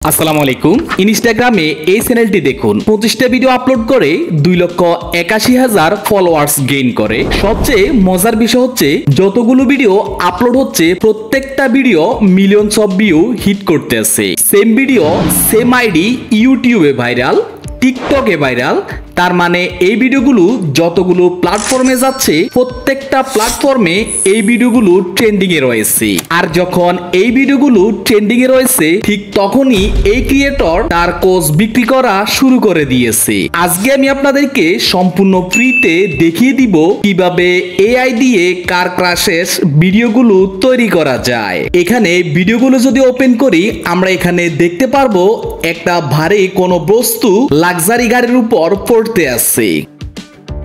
আসসালামু আলাইকুম। ইনস্টাগ্রামে এই চ্যানেলটি দেখুন 25টা ভিডিও আপলোড করে 2,81,000 ফলোয়ার্স গেইন করে। সবচেয়ে মজার বিষয় হচ্ছে যতগুলো ভিডিও আপলোড হচ্ছে প্রত্যেকটা video millions of view hit করতেছে। সেম ভিডিও সেম আইডি ইউটিউবে ভাইরাল, টিকটকে ভাইরাল। তার মানে এই ভিডিওগুলো যতগুলো প্ল্যাটফর্মে যাচ্ছে প্রত্যেকটা প্ল্যাটফর্মে এই ভিডিওগুলো ট্রেন্ডিং এ রয়েছে। আর যখন এই ভিডিওগুলো ট্রেন্ডিং এ রয়েছে ঠিক তখনই এই ক্রিয়েটর তার কোর্স বিক্রি করা শুরু করে দিয়েছে। আজকে আমি আপনাদেরকে সম্পূর্ণ ফ্রিতে দেখিয়ে দিব কিভাবে এআই দিয়ে কার ক্রাশের ভিডিওগুলো তৈরি করা যায়। এখানে ভিডিওগুলো যদি ওপেন করি আমরা এখানে দেখতে পারবো একটা ভারী কোনো বস্তু লাক্সারি গাড়ির উপর পড়তে আছে।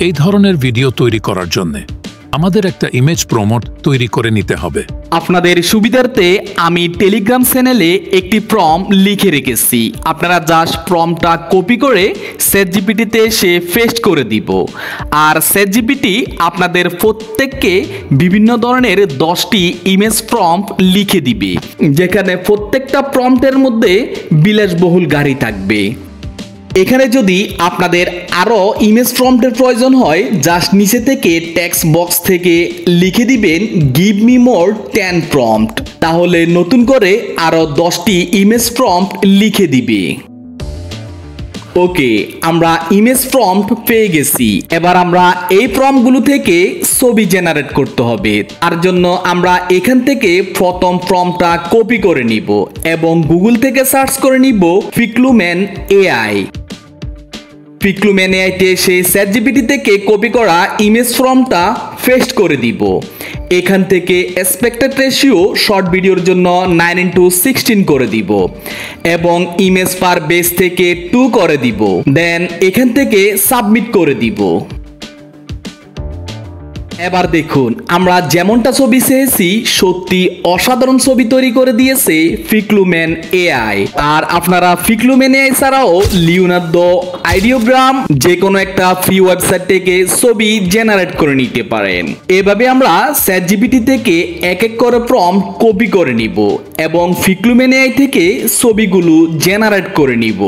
এই ধরনের ভিডিও তৈরি করার জন্য আমাদের একটা ইমেজ প্রমোট তৈরি করে নিতে হবে। আপনাদের সুবিধার্থে আমি টেলিগ্রাম চ্যানেলে একটি প্রম্পট লিখে রেখেছি। আপনারা জাস্ট প্রম্পটটা কপি করে চ্যাটজিপিটিতে এসে পেস্ট করে দিব। আর চ্যাটজিপিটি আপনাদের প্রত্যেককে বিভিন্ন ধরনের 10টি ইমেজ প্রম্পট লিখে দিবে, যেখানে প্রত্যেকটা প্রম্পটের মধ্যে বিলাসবহুল গাড়ি থাকবে। এখানে যদি আপনাদের আরো ইমেজ প্রম্পটের প্রয়োজন হয় জাস্ট নিচে থেকে টেক্সট বক্স থেকে লিখে দিবেন গিভ মি মোর 10 প্রম্পট, তাহলে নতুন করে আরো 10টি ইমেজ প্রম্পট লিখে দিবে। ওকে, আমরা ইমেজ প্রম্পট পেয়ে গেছি। এবার আমরা এই প্রম্পটগুলো থেকে ছবি জেনারেট করতে হবে। তার জন্য আমরা এখান থেকে প্রথম প্রম্পটটা কপি করে নিব এবং গুগল থেকে সার্চ করে নিব পিক্লুম্যান এআই। পিক্লুম্যান এআইতে এসে চ্যাটজিপিটি থেকে কপি করা ইমেজ প্রম্পটটা পেস্ট করে দিব। এখান থেকে এক্সপেক্টেড রেশিও শর্ট ভিডিওর জন্য 9:16 করে দিব এবং ইমেজ পার বেস থেকে 2 করে দিব। দেন এখান থেকে সাবমিট করে দিব। এবার দেখুন আমরা যেমনটা ছবি চেয়েছি সত্যি অসাধারণ ছবি তৈরি করে দিয়েছে পিক্লুম্যান এআই। আর আপনারা পিক্লুম্যান এআই ছাড়াও লিওনার্দো আইডিওগ্রাম যে কোনো একটা ফ্রি ওয়েবসাইট থেকে ছবি জেনারেট করে নিতে পারেন। এভাবে আমরা চ্যাটজিপিটি থেকে এক এক করে প্রম্পট কপি করে নিব এবং পিক্লুম্যান এআই থেকে ছবিগুলো জেনারেট করে নিব।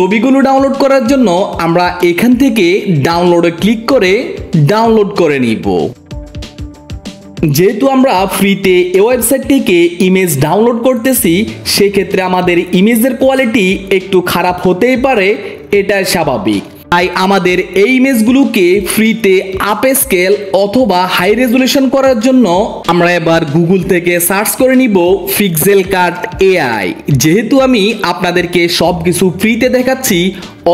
ছবিগুলো ডাউনলোড করার জন্য আমরা এখান থেকে ডাউনলোডে ক্লিক করে ডাউনলোড করে নিব। যেহেতু আমরা ফ্রিতে এই ওয়েবসাইট থেকে ইমেজ ডাউনলোড করতেছি সেক্ষেত্রে আমাদের ইমেজের কোয়ালিটি একটু খারাপ হতেই পারে, এটা স্বাভাবিক। তাই আমাদের এই ইমেজগুলোকে ফ্রিতে আপ স্কেল অথবা হাই রেজুলেশন করার জন্য আমরা এবার গুগল থেকে সার্চ করে নিব পিক্সেল কাট এআই। যেহেতু আমি আপনাদেরকে সবকিছু ফ্রিতে দেখাচ্ছি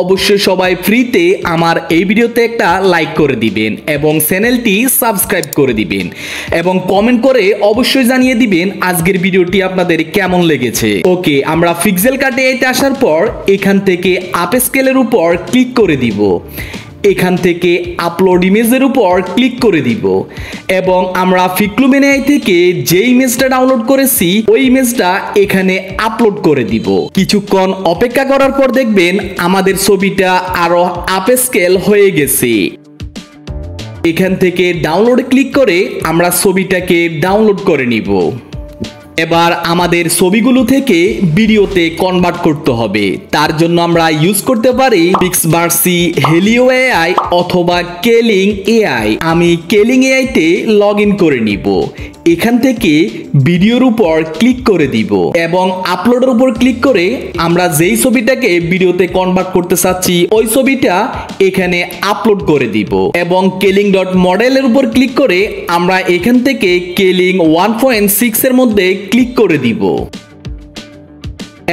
অবশ্যই সবাই ফ্রিতে আমার এই ভিডিওতে একটা লাইক করে দিবেন এবং চ্যানেলটি সাবস্ক্রাইব করে দিবেন এবং কমেন্ট করে অবশ্যই জানিয়ে দিবেন আজকের ভিডিওটি আপনাদের কেমন লেগেছে। ওকে, আমরা পিক্সেল কাট এআইতে আসার পর এখান থেকে আপ স্কেলের উপর ক্লিক করে দিব। এখান থেকে আপলোড ইমেজের উপর ক্লিক করে দিব এবং আমরা পিক্লুম্যান এআই থেকে যে ইমেজটা ডাউনলোড করেছি ওই ইমেজটা এখানে আপলোড করে দিব। কিছুক্ষণ অপেক্ষা করার পর দেখবেন আমাদের ছবিটা আরো আপ স্কেল হয়ে গেছে। এখান থেকে ডাউনলোডে ক্লিক করে আমরা ছবিটাকে ডাউনলোড করে নিব। এবার আমাদের ছবিগুলো থেকে ভিডিওতে কনভার্ট করতে হবে। তার জন্য আমরা ইউজ করতে পারি পিক্সবার্সি, হেলিও এআই অথবা কেলিং এআই। আমি কেলিং এআইতে লগ ইন করে নিব। এখান থেকে ভিডিওর উপর ক্লিক করে দিব এবং আপলোডের উপর ক্লিক করে আমরা যেই ছবিটাকে ভিডিওতে কনভার্ট করতে চাচ্ছি ওই ছবিটা এখানে আপলোড করে দিব এবং কেলিং ডট মডেলের উপর ক্লিক করে আমরা এখান থেকে কেলিং 1.6 এর মধ্যে ক্লিক করে দিব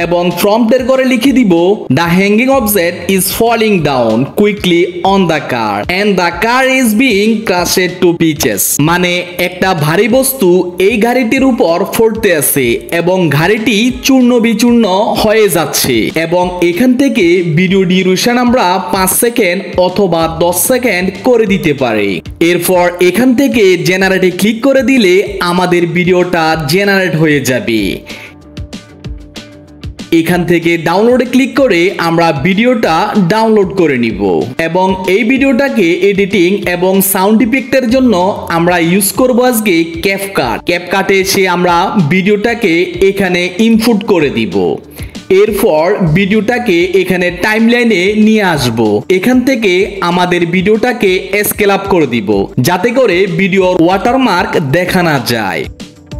এবং প্রম্পটের করে লিখে দিব the hanging object is falling down quickly on the car and the car is being crashed to pieces. মানে একটা ভারী বস্তু এই গাড়িটির উপর পড়তে আছে এবং গাড়িটি চূর্ণ বিচূর্ণ হয়ে যাচ্ছে এবং এখান থেকে ভিডিও ডিউরেশন আমরা 5 সেকেন্ড অথবা 10 সেকেন্ড করে দিতে পারি। এরপর এখান থেকে জেনারেটে ক্লিক করে দিলে আমাদের ভিডিওটা জেনারেট হয়ে যাবে। এখান থেকে ডাউনলোডে ক্লিক করে আমরা ভিডিওটা ডাউনলোড করে নিব এবং এই ভিডিওটাকে এডিটিং এবং সাউন্ড ইফেক্টের জন্য আমরা ইউজ করব আজকে ক্যাপকাটে এসে আমরা ভিডিওটাকে এখানে ইনপুট করে দিব। এরপর ভিডিওটাকে এখানে টাইমলাইনে নিয়ে আসব। এখান থেকে আমাদের ভিডিওটাকে স্কেল আপ করে দিব যাতে করে ভিডিওর ওয়াটারমার্ক দেখা না যায়।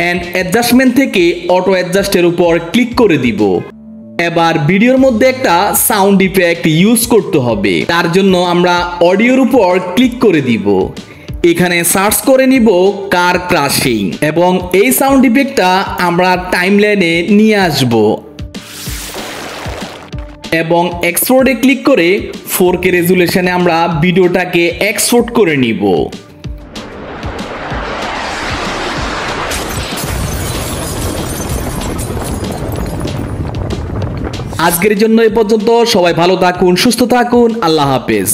এন্ড অ্যাডজাস্টমেন্ট থেকে অটো অ্যাডজাস্টের উপর ক্লিক করে দিব। এবার ভিডিওর মধ্যে একটা সাউন্ড ইফেক্ট ইউজ করতে হবে, তার জন্য আমরা অডিওর উপর ক্লিক করে দিব। এখানে সার্চ করে নিব কার ক্রাশিং এবং এই সাউন্ড ইফেক্টটা আমরা টাইমলাইনে নিয়ে আসব এবং এক্সপোর্টে ক্লিক করে 4K রেজুলেশনে আমরা ভিডিওটাকে এক্সপোর্ট করে নিব। আজকের জন্য এ পর্যন্ত। সবাই ভালো থাকুন, সুস্থ থাকুন, আল্লাহ হাফেজ।